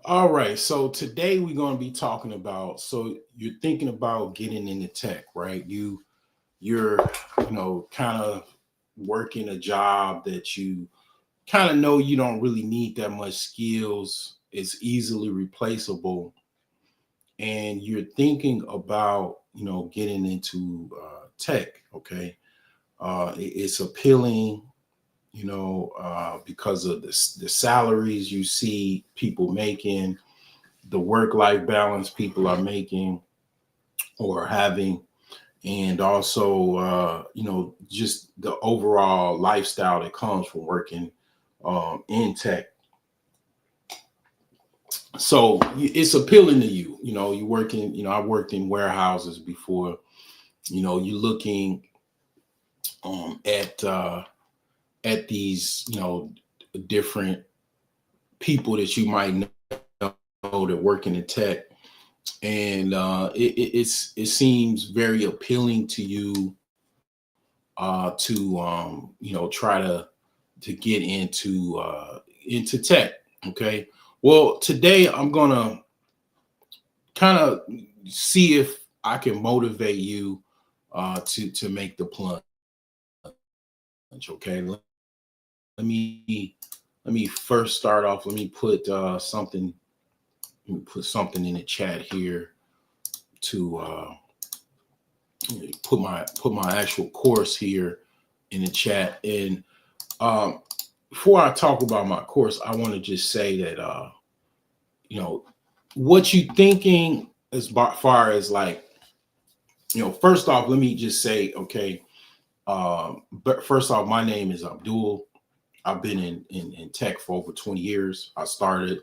All right. So today we're going to be talking about. So you're thinking about getting into tech, right? You're kind of working a job that you kind of know you don't really need that much skills. It's easily replaceable, and you're thinking about getting into tech. Okay, it's appealing. Because of the salaries you see people making, the work life balance people are making or having, and also just the overall lifestyle that comes from working in tech. So it's appealing to you. You working. I worked in warehouses before. You're looking at these different people that you might know that work in the tech, and it seems very appealing to you to try to get into tech. Okay, well today I'm gonna kind of see if I can motivate you to make the plunge. Okay, let me first start off. Let me put something in the chat here to put my actual course here in the chat. And um, before I talk about my course, I want to just say that you know what you thinking as far as like first off, let me just say, okay. But first off, my name is Abdul. I've been in tech for over 20 years. I started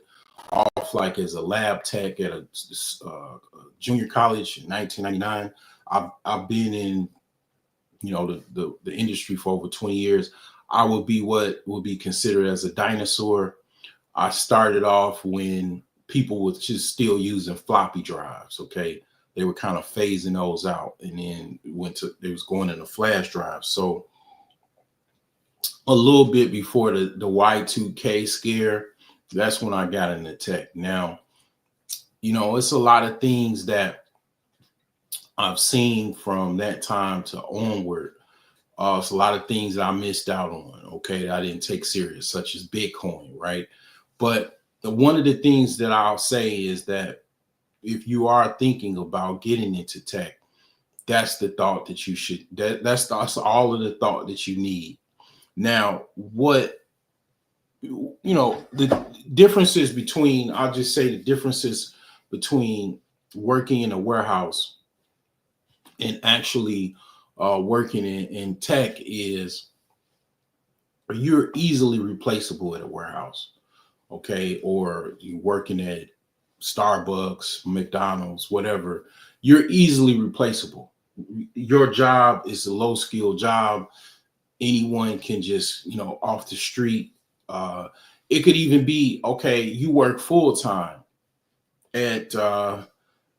off like as a lab tech at a junior college in 1999. I've been in the industry for over 20 years. I would be what would be considered as a dinosaur. I started off when people were just still using floppy drives. Okay, they were kind of phasing those out, and then they was going into flash drives. So a little bit before the Y2K scare, that's when I got into tech. Now, it's a lot of things that I've seen from that time to onward. It's a lot of things that I missed out on, okay, that I didn't take serious, such as Bitcoin, right? But one of the things that I'll say is that if you are thinking about getting into tech, that's the thought that you should, that's all of the thought that you need. Now, the differences between, I'll just say the differences between working in a warehouse and actually working in tech is you're easily replaceable at a warehouse, okay, or you working at Starbucks, McDonald's, whatever. You're easily replaceable. Your job is a low skill job. Anyone can just off the street. uh it could even be, okay, you work full time at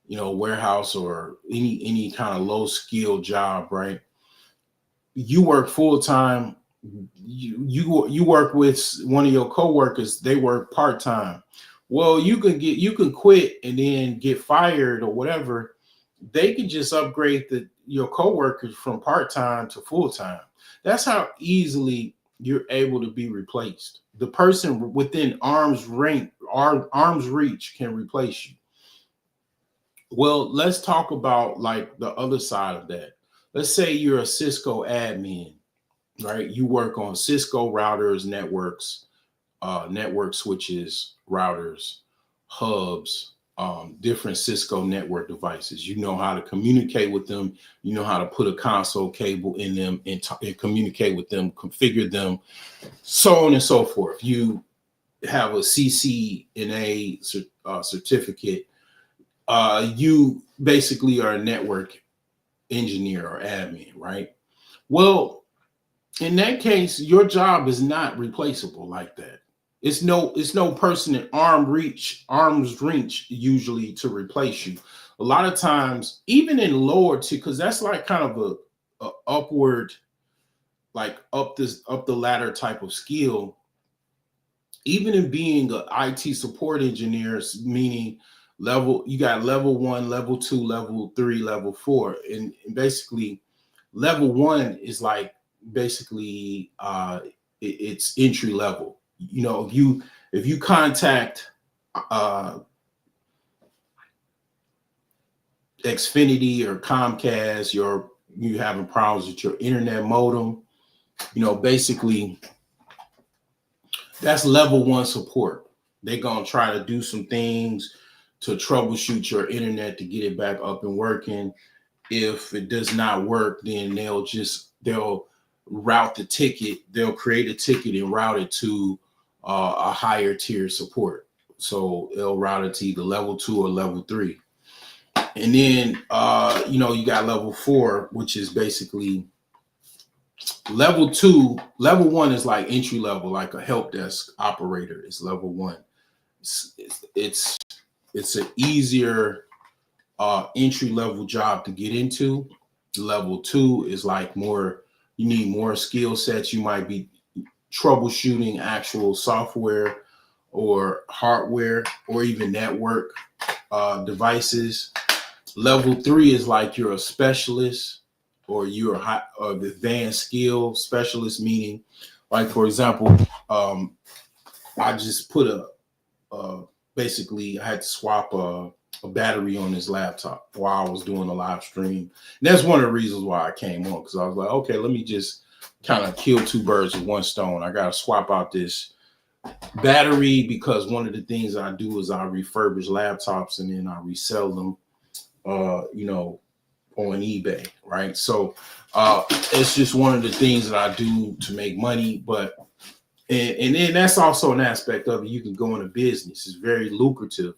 warehouse or any kind of low skill job, right? You work full time. You work with one of your coworkers, they work part time. Well, you can quit and then get fired or whatever. They can just upgrade your coworkers from part time to full time. That's how easily you're able to be replaced. The person within arm's reach can replace you. Well, let's talk about like the other side of that. Let's say you're a Cisco admin, right? You work on Cisco routers, networks, network switches, routers, hubs, different Cisco network devices. You know how to communicate with them. You know how to put a console cable in them and communicate with them, configure them, so on and so forth. You have a CCNA certificate. You basically are a network engineer or admin, right? Well, in that case, your job is not replaceable like that. It's no person in arm's reach usually to replace you. A lot of times, even in lower tier, because that's like kind of a upward, like up the ladder type of skill. even in being an IT support engineer, meaning you got level 1, level 2, level 3, level 4, and basically level 1 is like basically it's entry level. You know, if you contact uh Xfinity or Comcast, you having problems with your internet modem, basically that's level 1 support. They're gonna try to do some things to troubleshoot your internet to get it back up and working. If it does not work, then they'll route the ticket. They'll create a ticket and route it to a higher tier support. So they'll route it to either level 2 or level 3. And then you got level 4, which is basically level 2. Level 1 is like entry level, like a help desk operator is level 1. It's an easier entry level job to get into. Level 2 is like you need more skill sets. You might be troubleshooting actual software or hardware or even network devices. Level 3 is like you're a specialist or you're a advanced skill specialist, meaning, like, for example, I just put basically I had to swap a battery on this laptop while I was doing a live stream. And that's one of the reasons why I came on, because I was like, okay, let me just kind of kill two birds with one stone. I got to swap out this battery because one of the things I do is I refurbish laptops and then I resell them, on eBay, right? So it's just one of the things that I do to make money. But and then that's also an aspect of it. You can go into business. It's very lucrative.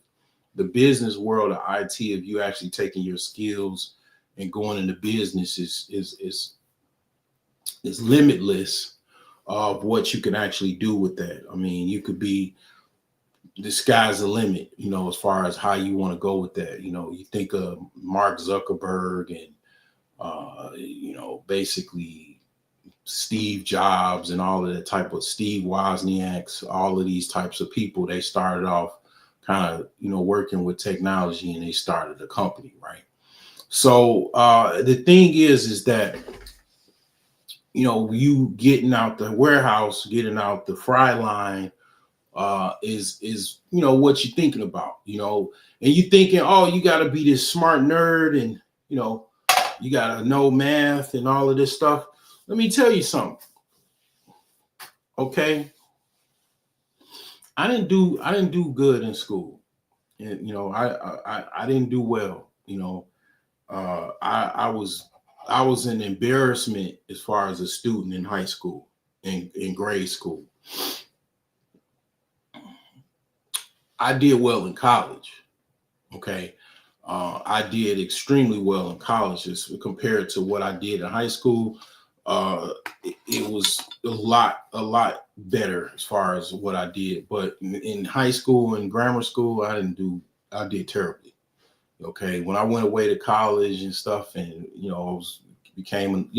The business world of IT, if you actually taking your skills and going into business, is limitless of what you can actually do with that. I mean, you could be, the sky's the limit, as far as how you want to go with that. You think of Mark Zuckerberg and basically Steve Jobs and all of the type of Steve Wozniaks, all of these types of people, they started off kind of, working with technology and they started a company, right? So the thing is that, you getting out the warehouse, getting out the fry line is what you're thinking about, and you thinking, oh, you got to be this smart nerd and, you got to know math and all of this stuff. Let me tell you something. Okay. I didn't do good in school. And, I didn't do well. I was an embarrassment as far as a student in high school and in grade school. I did well in college. Okay. I did extremely well in college as compared to what I did in high school. It was a lot better as far as what I did. But in high school and grammar school, I did terribly. Okay. When I went away to college and stuff and,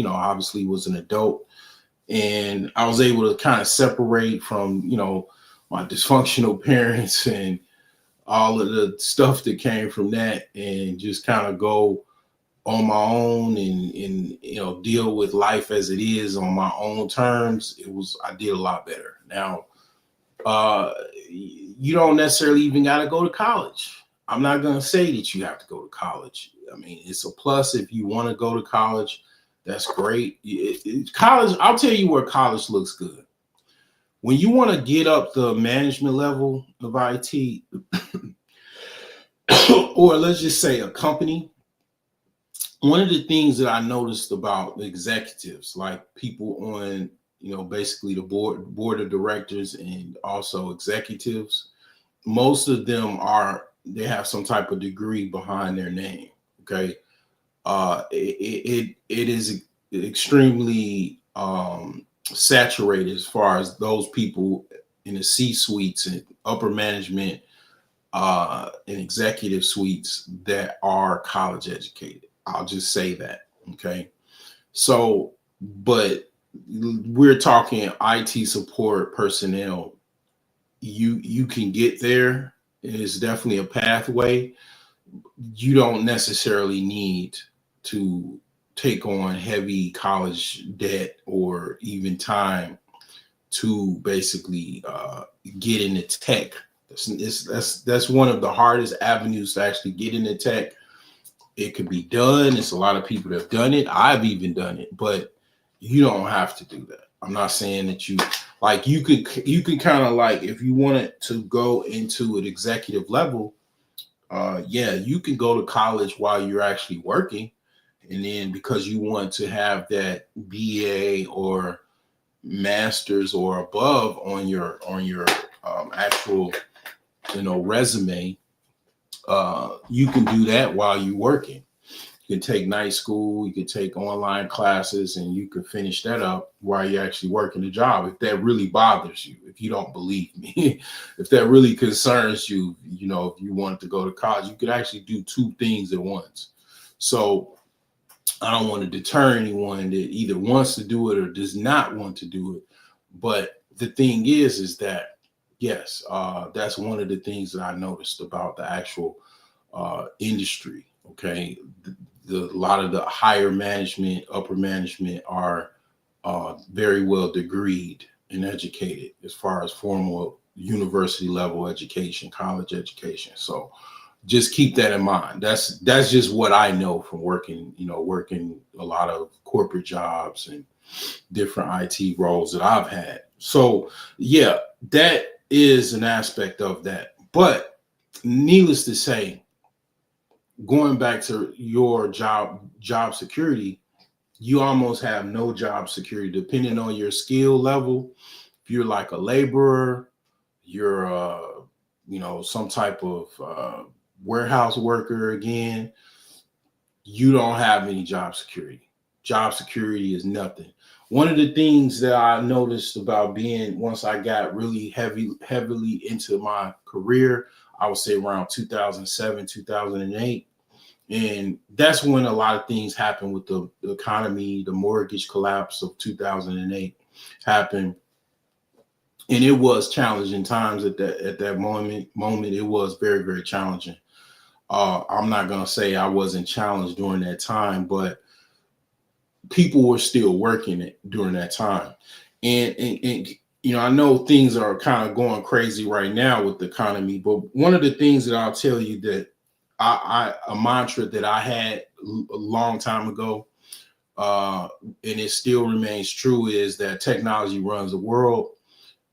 obviously was an adult, and I was able to kind of separate from, my dysfunctional parents and all of the stuff that came from that and just kind of go on my own and deal with life as it is on my own terms. I did a lot better. Now, you don't necessarily even got to go to college. I'm not going to say that you have to go to college. I mean, it's a plus if you want to go to college. That's great. College, I'll tell you where college looks good. When you want to get up the management level of IT, or let's just say a company, one of the things that I noticed about the executives, like people on, basically the board of directors and also executives, most of them they have some type of degree behind their name. Okay. It is extremely saturated as far as those people in the C-suites and upper management and executive suites that are college educated. I'll just say that. Okay. So, but we're talking IT support personnel. you can get there. It's definitely a pathway. You don't necessarily need to take on heavy college debt or even time to basically get into tech. That's one of the hardest avenues to actually get into tech. It could be done. It's a lot of people that have done it. I've even done it, but you don't have to do that. I'm not saying that you like you could kind of like if you wanted to go into an executive level, yeah, you can go to college while you're actually working, and then because you want to have that BA or master's or above on your actual resume, you can do that while you're working. You can take night school, you can take online classes, and you can finish that up while you're actually working the job. If that really bothers you, if you don't believe me, if that really concerns you, if you wanted to go to college, you could actually do two things at once. So I don't want to deter anyone that either wants to do it or does not want to do it. But the thing is that, yes, that's one of the things that I noticed about the actual industry. Okay. A lot of the higher management, upper management are very well degreed and educated as far as formal university level education, college education. So just keep that in mind. That's just what I know from working a lot of corporate jobs and different IT roles that I've had. So yeah, that is an aspect of that. But needless to say, going back to your job security, you almost have no job security depending on your skill level. If you're like a laborer, you're some type of warehouse worker, again, you don't have any job security. Job security is nothing. One of the things that I noticed about being, once I got really heavily into my career, I would say around 2007, 2008. And that's when a lot of things happened with the economy. The mortgage collapse of 2008 happened. And it was challenging times at that moment. It was very, very challenging. I'm not going to say I wasn't challenged during that time, but people were still working it during that time. And I know things are kind of going crazy right now with the economy, but one of the things that I'll tell you that a mantra that I had a long time ago, and it still remains true, is that technology runs the world,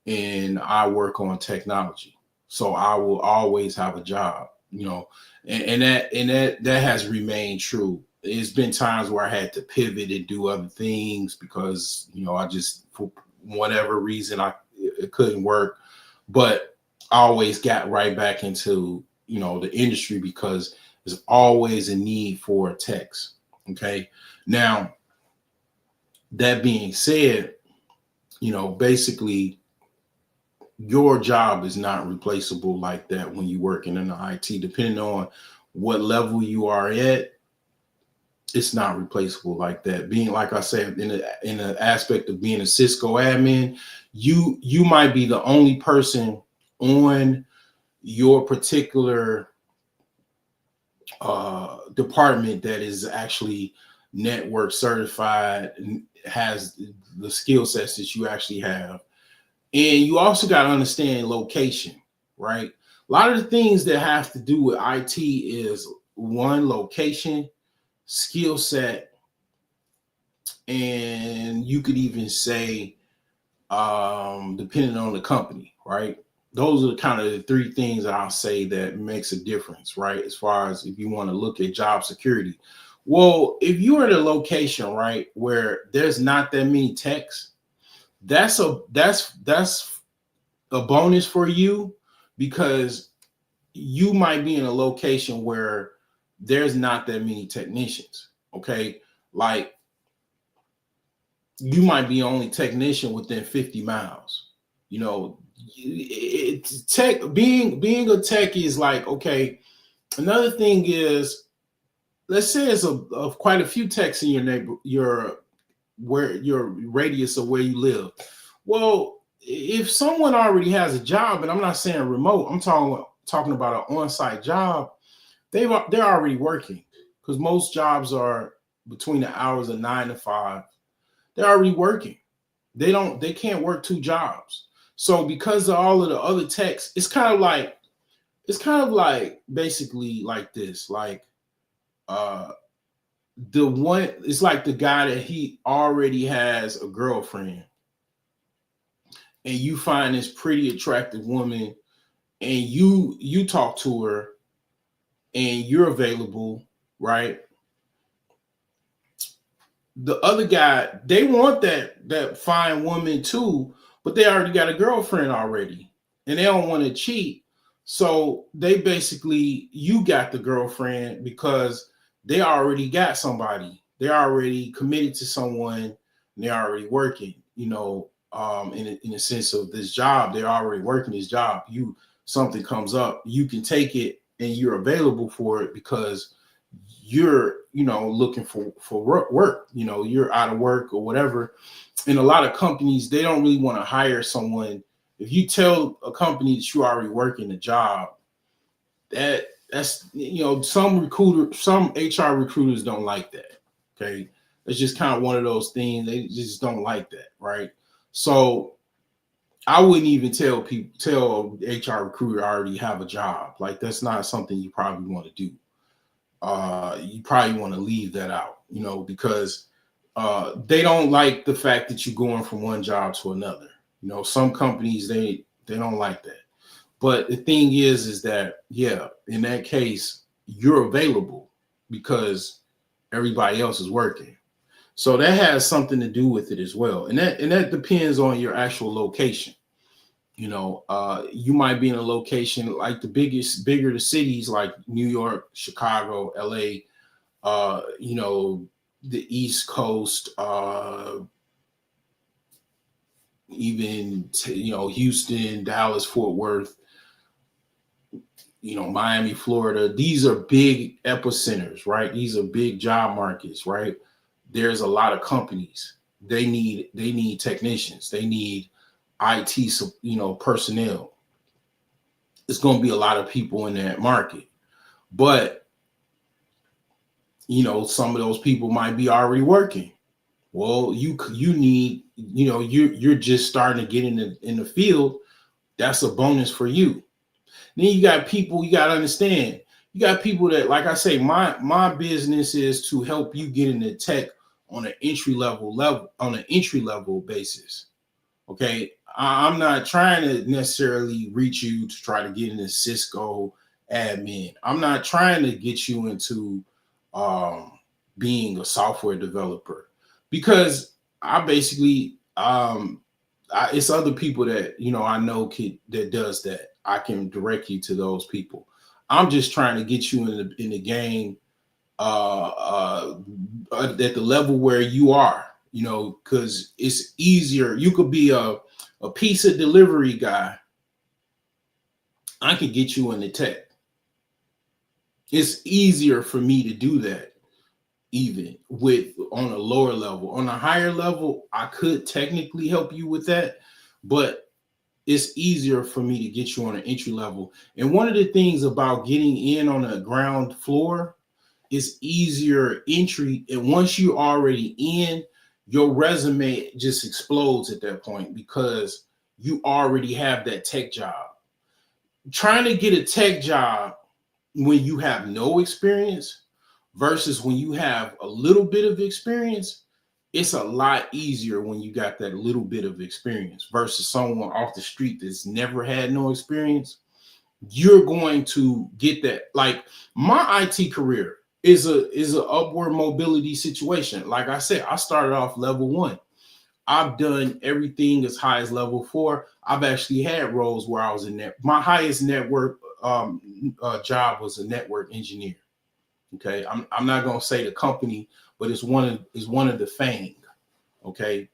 and I work on technology. So I will always have a job, and that has remained true. It's been times where I had to pivot and do other things because, I just, for whatever reason, it couldn't work. But I always got right back into, the industry because there's always a need for techs. Okay. Now, that being said, basically, your job is not replaceable like that when you're working in the IT. Depending on what level you are at, it's not replaceable like that. Being, like I said, in the aspect of being a Cisco admin, you might be the only person on your particular department that is actually network certified and has the skill sets that you actually have. And you also got to understand location, right? A lot of the things that have to do with IT is, one, location, skill set, and you could even say, depending on the company, right? Those are kind of the three things that I'll say that makes a difference, right? As far as if you want to look at job security. Well, if you're at a location, right, where there's not that many techs, that's a bonus for you, because you might be in a location where there's not that many technicians. Okay. Like, you might be only technician within 50 miles. It's tech, being a tech is like, okay. Another thing is, let's say it's quite a few techs in your neighbor, your radius of where you live. Well, if someone already has a job, and I'm not saying remote, I'm talking about an on-site job, they're already working, because most jobs are between the hours of 9 to 5. They're already working. They can't work two jobs. So because of all of the other techs, it's kind of like basically like this. Like uh the one, it's like the guy that he already has a girlfriend, and you find this pretty attractive woman, and you talk to her, and you're available, right? The other guy, they want that fine woman too, but they already got a girlfriend already, and they don't want to cheat. So they basically, you got the girlfriend because they already got somebody. They're already committed to someone, and they're already working. In a sense of this job, they're already working this job. Something comes up, you can take it, and you're available for it because you're looking for work. You're out of work or whatever. And a lot of companies, they don't really want to hire someone. If you tell a company that you're already working the job, that's some HR recruiters don't like that. Okay, it's just kind of one of those things. They just don't like that, right? So I wouldn't even tell HR recruiter I already have a job. Like, that's not something you probably want to do. You probably want to leave that out, because they don't like the fact that you're going from one job to another. Some companies, they don't like that. But the thing is that, yeah, in that case, you're available because everybody else is working. So that has something to do with it as well. And that depends on your actual location. You might be in a location like bigger the cities like New York, Chicago, LA, the East Coast, even Houston, Dallas, Fort Worth, Miami, Florida. These are big epicenters, right? These are big job markets, right? There's a lot of companies. They need technicians. They need IT, personnel. It's going to be a lot of people in that market, but some of those people might be already working. Well, you need, you're just starting to get in the field. That's a bonus for you. Then you got people, you got to understand, you got people that, like I say, my business is to help you get into tech on an entry level basis. Okay. I'm not trying to necessarily reach you to try to get into Cisco admin. I'm not trying to get you into being a software developer, because I basically, it's other people that, I know that does that. I can direct you to those people. I'm just trying to get you in the game at the level where you are, because it's easier. You could be a pizza delivery guy. I could get you in the tech. It's easier for me to do that, even with on a lower level. On a higher level, I could technically help you with that, but it's easier for me to get you on an entry level. And one of the things about getting in on a ground floor is easier entry. And once you're already in, your resume just explodes at that point because you already have that tech job. Trying to get a tech job when you have no experience versus when you have a little bit of experience, it's a lot easier when you got that little bit of experience versus someone off the street that's never had no experience. You're going to get that. Like, my IT career is a upward mobility situation. Like I said, I started off level 1. I've done everything as high as level 4. I've actually had roles where I was in that. My highest network job was a network engineer. Okay, I'm not gonna say the company, but it's one of the FANG. Okay,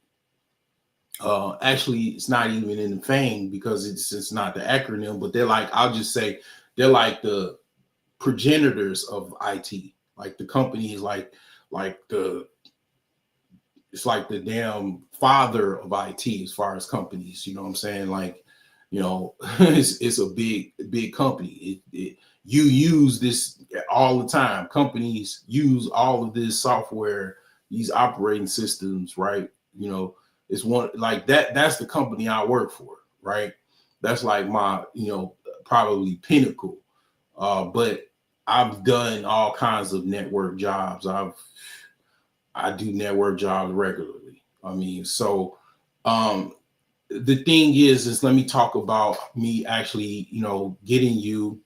actually, it's not even in the FANG because it's not the acronym, but I'll just say they're like the progenitors of IT. Like, the company is like the it's like the damn father of IT as far as companies. You know what I'm saying? Like, it's a big company. You use this all the time. Companies use all of this software, these operating systems, right? It's one like that. That's the company I work for, right? That's like my, probably pinnacle. But I've done all kinds of network jobs. I do network jobs regularly. I mean, so um, the thing is let me talk about me actually, getting you,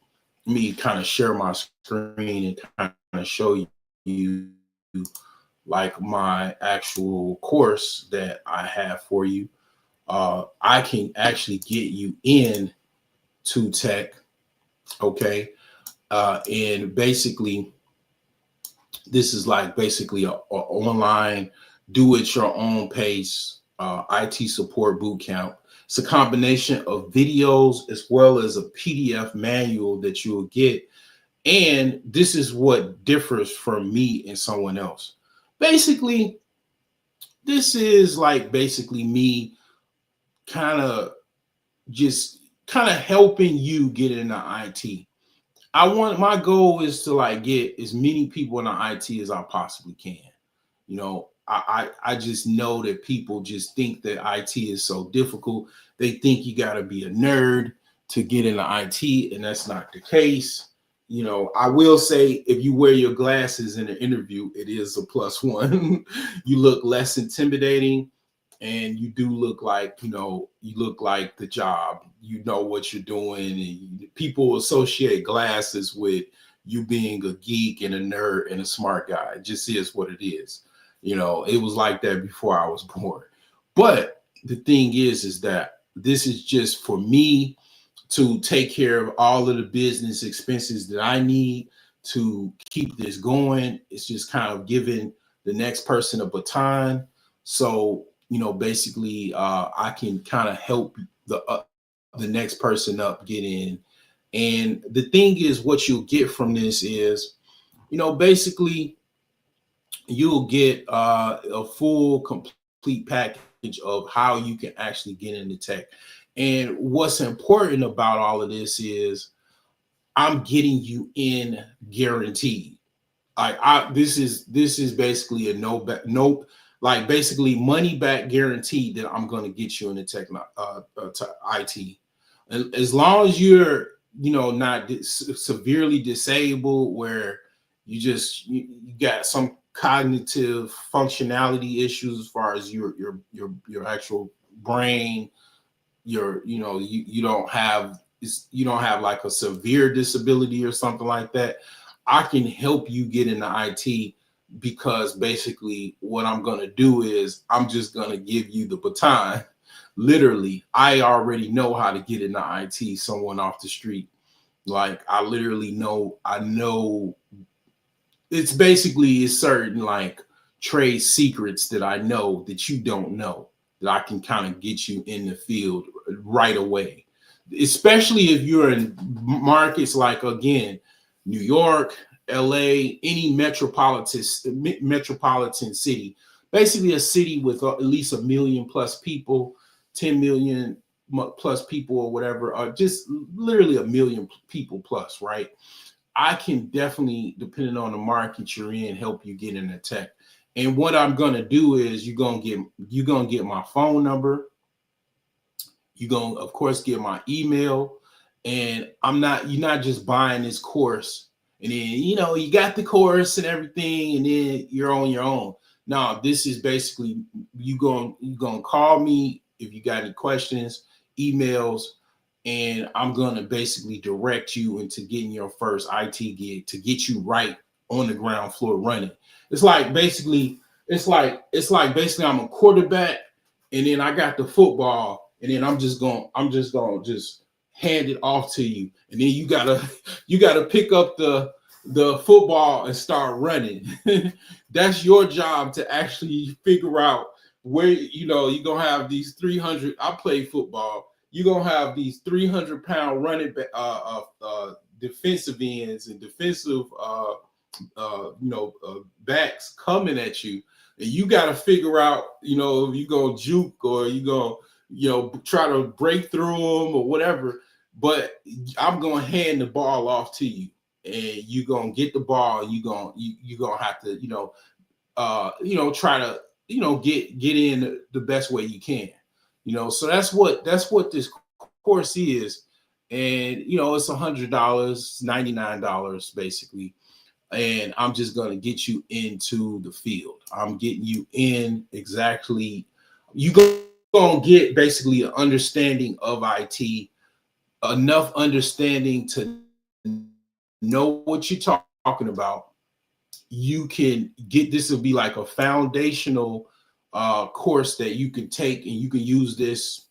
me kind of share my screen and kind of show you like my actual course that I have for you. I can actually get you in to tech, okay? And basically, this is like basically a online do it your own pace IT support boot camp. It's a combination of videos as well as a PDF manual that you'll get. And this is what differs from me and someone else. Basically, this is like basically me kind of just kind of helping you get into IT. My goal is to like get as many people in the IT as I possibly can. I just know that people just think that IT is so difficult. They think you got to be a nerd to get into IT, and that's not the case. I will say if you wear your glasses in an interview, it is a plus one. You look less intimidating, and you do look like, you look like the job. You know what you're doing, and people associate glasses with you being a geek and a nerd and a smart guy. It just is what it is. It was like that before I was born. But the thing is that this is just for me to take care of all of the business expenses that I need to keep this going. It's just kind of giving the next person a baton. So, basically, I can kind of help the next person up get in. And the thing is, what you'll get from this is, basically, you'll get a full, complete package of how you can actually get into tech. And what's important about all of this is I'm getting you in guaranteed. This is basically a no, like basically money back guaranteed that I'm going to get you into to IT. As long as you're not severely disabled, where you got some cognitive functionality issues as far as your actual brain, you don't have like a severe disability or something like that. I can help you get into IT, because basically what I'm going to do is I'm just going to give you the baton. Literally, I already know how to get into IT, someone off the street. Like I know it's basically certain like trade secrets that I know that you don't know, that I can kind of get you in the field right away. Especially if you're in markets like, again, New York, LA, any metropolitan city, basically a city with at least 1 million plus people, 10 million plus people or whatever, or just literally 1 million people plus, right? I can definitely, depending on the market you're in, help you get into tech. And what I'm gonna do is you're gonna get my phone number. You're gonna, of course, get my email. And you're not just buying this course and then you got the course and everything, and then you're on your own. No, this is basically you gonna call me if you got any questions, emails, and I'm gonna basically direct you into getting your first IT gig to get you right on the ground floor running. It's like basically basically I'm a quarterback, and then I got the football, and then I'm just gonna hand it off to you, and then you gotta pick up the football and start running. That's your job, to actually figure out where you're gonna have these 300. I play football. You're gonna have these 300-pound running defensive ends and defensive backs coming at you, And you got to figure out, if you go juke or you go, try to break through them or whatever. But I'm going to hand the ball off to you, and you're going to get the ball. And you're going to have to, try to, get in the best way you can. So that's what this course is. And it's $100, $99 basically. And I'm just going to get you into the field. I'm getting you in exactly. You going to get basically an understanding of IT, enough understanding to know what you're talking about. You can get, this will be like a foundational course that you can take, and you can use this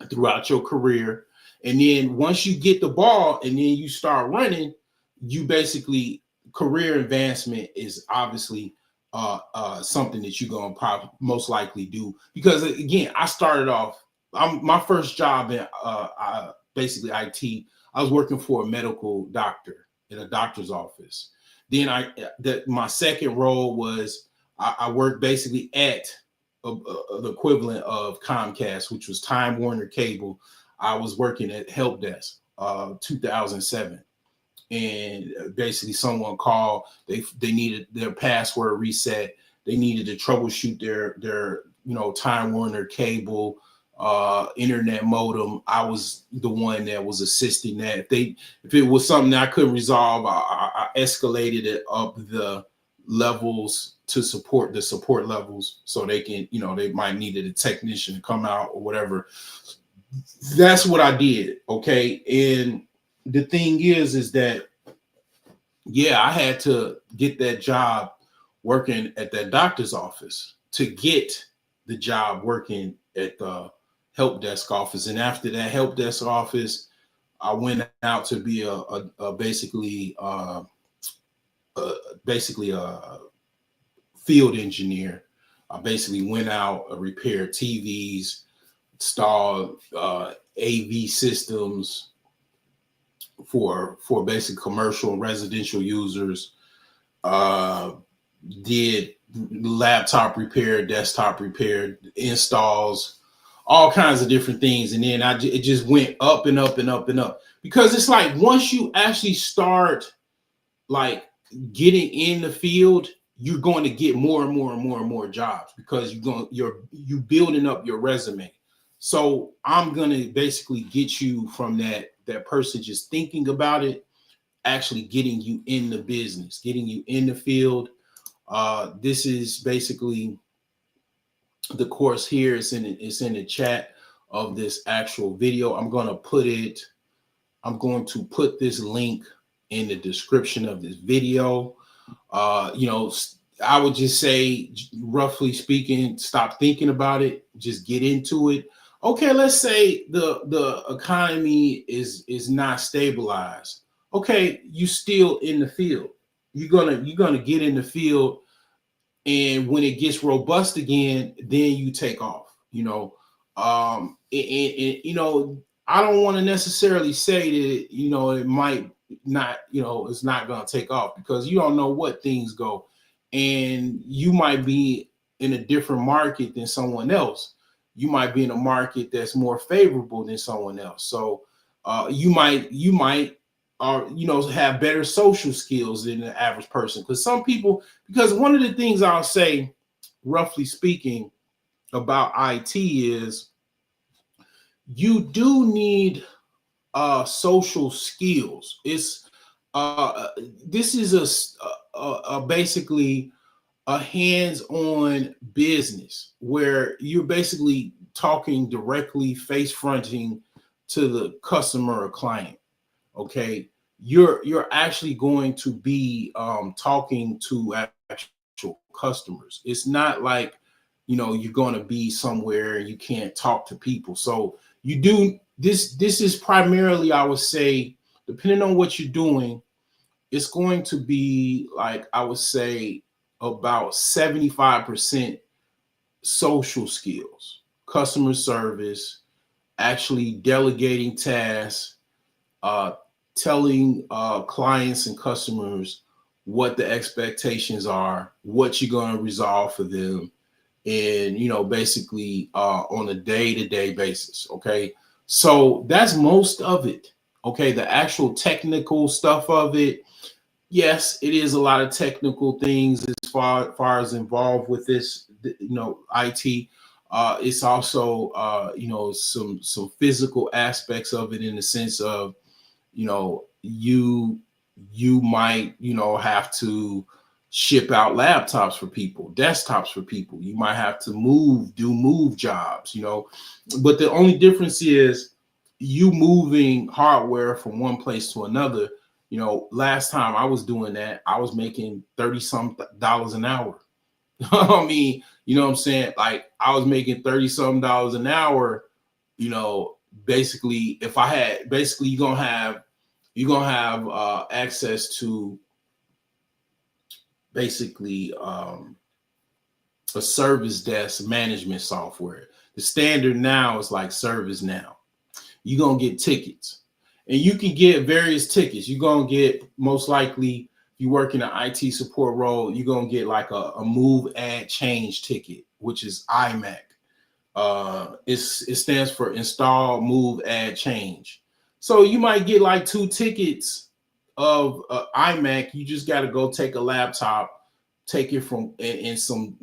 throughout your career. And then once you get the ball and then you start running, you basically, career advancement is obviously something that you're going to most likely do. Because again, I started off, my first job in basically IT, I was working for a medical doctor in a doctor's office. Then my second role was I worked basically at the equivalent of Comcast, which was Time Warner Cable. I was working at help desk, 2007. And basically someone called, they needed their password reset. They needed to troubleshoot their Time Warner Cable internet modem. I was the one that was assisting that. If it was something that I couldn't resolve, I escalated it up the levels to support the support levels, so they can, they might needed a technician to come out or whatever. That's what I did. Okay. And the thing is that, yeah, I had to get that job working at that doctor's office to get the job working at the help desk office. And after that help desk office, I went out to be basically a field engineer. I basically went out, repaired TVs, installed AV systems for basic commercial and residential users, did laptop repair, desktop repair, installs, all kinds of different things. And then it just went up and up and up and up, because it's like once you actually start like getting in the field, you're going to get more and more and more and more jobs, because you're building up your resume. So I'm going to basically get you from that person just thinking about it, actually getting you in the business, getting you in the field. This is basically the course here. It's in the chat of this actual video. I'm going to put this link in the description of this video. I would just say, roughly speaking, stop thinking about it, just get into it. Okay, let's say the economy is not stabilized. Okay, you still in the field. You're gonna get in the field, and when it gets robust again, then you take off. I don't want to necessarily say that it might not, it's not gonna take off, because you don't know what things go, and you might be in a different market than someone else. You might be in a market that's more favorable than someone else. So you might have better social skills than the average person. Because one of the things I'll say, roughly speaking, about IT is you do need social skills. This is basically a hands-on business where you're basically talking directly, face fronting to the customer or client. Okay, you're actually going to be talking to actual customers. It's not like you're going to be somewhere and you can't talk to people. So you do this. This is primarily, I would say, depending on what you're doing, it's going to be like, I would say, about 75% social skills, customer service, actually delegating tasks, telling clients and customers what the expectations are, what you're going to resolve for them, and basically on a day-to-day basis. Okay, so that's most of it. Okay, the actual technical stuff of it, yes, it is a lot of technical things as far as involved with this, IT. It's also some physical aspects of it, in the sense of, you might have to ship out laptops for people, desktops for people. You might have to do move jobs, but the only difference is you moving hardware from one place to another. Last time I was doing that, I was making 30 some dollars an hour. I mean, what I'm saying? Like, I was making 30 some dollars an hour. Basically, if I had, basically, you're gonna have access to basically a service desk management software. The standard now is like ServiceNow. You're gonna get tickets, and you can get various tickets. You're gonna get, most likely, if you work in an IT support role, you're gonna get like a move, add, change ticket, which is IMAC. It stands for install, move, add, change. So you might get like 2 tickets of IMAC. You just got to go take a laptop, take it from, and some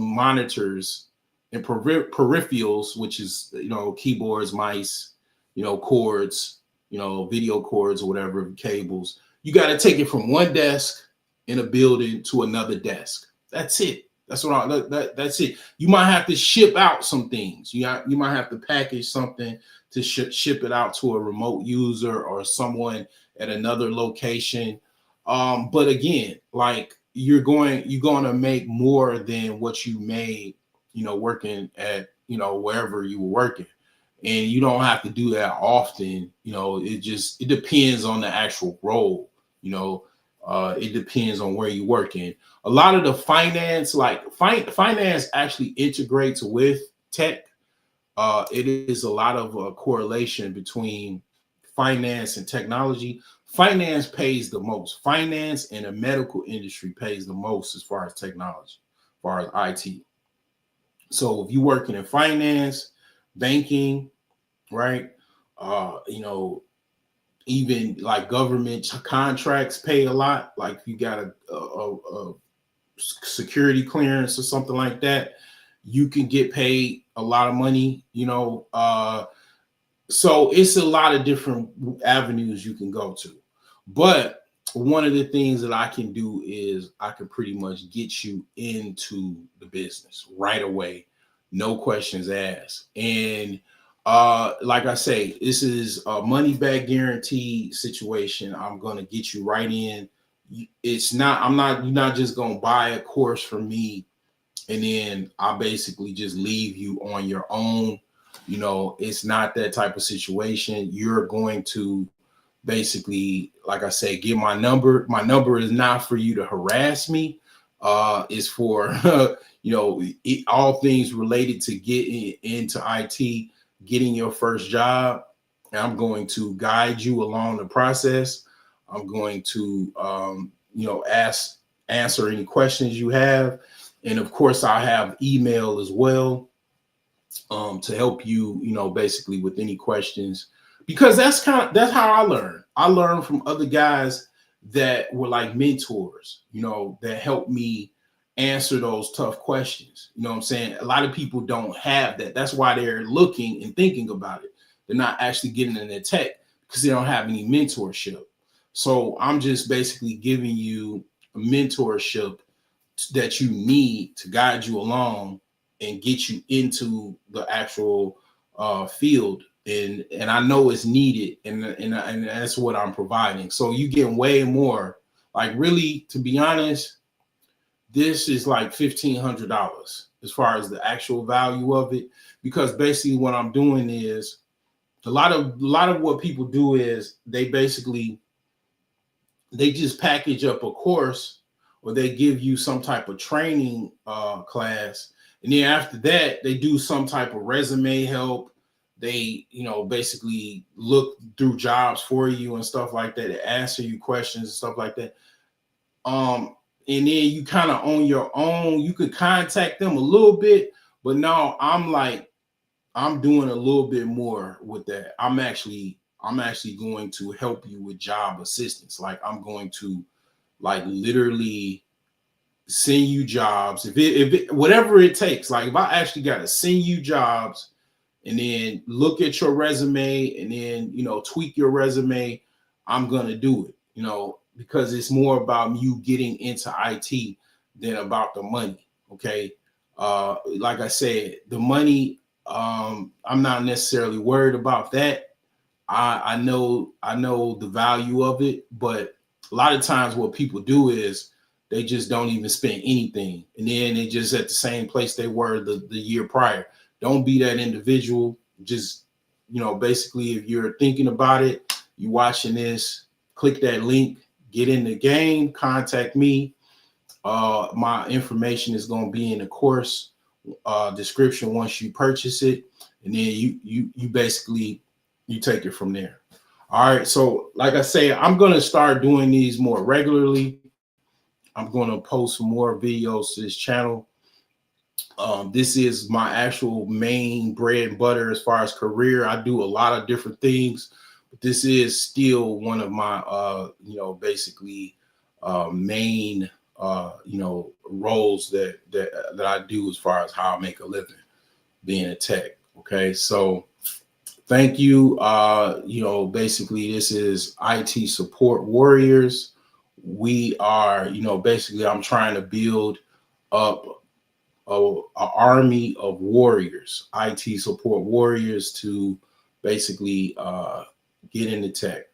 monitors and peripherals, which is keyboards, mice, cords, video cords or whatever, cables. You got to take it from one desk in a building to another desk. That's it. That's it. You might have to ship out some things. You might have to package something to ship it out to a remote user or someone at another location. But again, like, you're going to make more than what you made, working at, wherever you were working. And you don't have to do that often. It depends on the actual role. It depends on where you're working. A lot of the finance, like finance actually integrates with tech. It is a lot of correlation between finance and technology. Finance pays the most. Finance and the medical industry pays the most as far as technology, as far as IT. So if you're working in finance, banking, right? Even like government contracts pay a lot. Like, if you got a security clearance or something like that, you can get paid a lot of money. So it's a lot of different avenues you can go to. But one of the things that I can do is I can pretty much get you into the business right away, no questions asked. And like I say, this is a money back guarantee situation. I'm gonna get you right in. You're not just gonna buy a course from me and then I basically just leave you on your own. It's not that type of situation. You're going to basically, like I say, get my number. My number is not for you to harass me. It's for all things related to getting into IT, getting your first job. And I'm going to guide you along the process. I'm going to answer any questions you have. And of course, I have email as well, to help you, basically with any questions, because that's how I learn. I learned from other guys that were like mentors, that helped me answer those tough questions. You know what I'm saying? A lot of people don't have that. That's why they're looking and thinking about it. They're not actually getting in their tech because they don't have any mentorship. So I'm just basically giving you a mentorship that you need to guide you along and get you into the actual field. And I know it's needed, and that's what I'm providing. So you get way more. Like, really, to be honest, this is like $1,500 as far as the actual value of it, because basically what I'm doing is a lot of what people do is they just package up a course, or they give you some type of training class, and then after that they do some type of resume help. They basically look through jobs for you and stuff like that, they answer you questions and stuff like that. And then you kind of on your own. You could contact them a little bit, but now I'm doing a little bit more with that. I'm actually going to help you with job assistance. Like I'm going to like literally send you jobs if it whatever it takes. Like if I actually got to send you jobs and then look at your resume and then tweak your resume, I'm gonna do it, because it's more about you getting into IT than about the money. Okay. Like I said, the money, I'm not necessarily worried about that. I know the value of it, but a lot of times what people do is they just don't even spend anything, and then they just at the same place they were the year prior. Don't be that individual. Just basically, if you're thinking about it, you watching this, click that link, get in the game, contact me. My information is going to be in the course description once you purchase it, and then you basically you take it from there. All right. So, like I say, I'm gonna start doing these more regularly. I'm gonna post more videos to this channel. This is my actual main bread and butter as far as career. I do a lot of different things, but this is still one of my basically main roles that I do as far as how I make a living being a tech. Okay, so thank you. Basically, this is IT Support Warriors. We are, basically, I'm trying to build up a army of warriors, IT support warriors, to basically get into tech.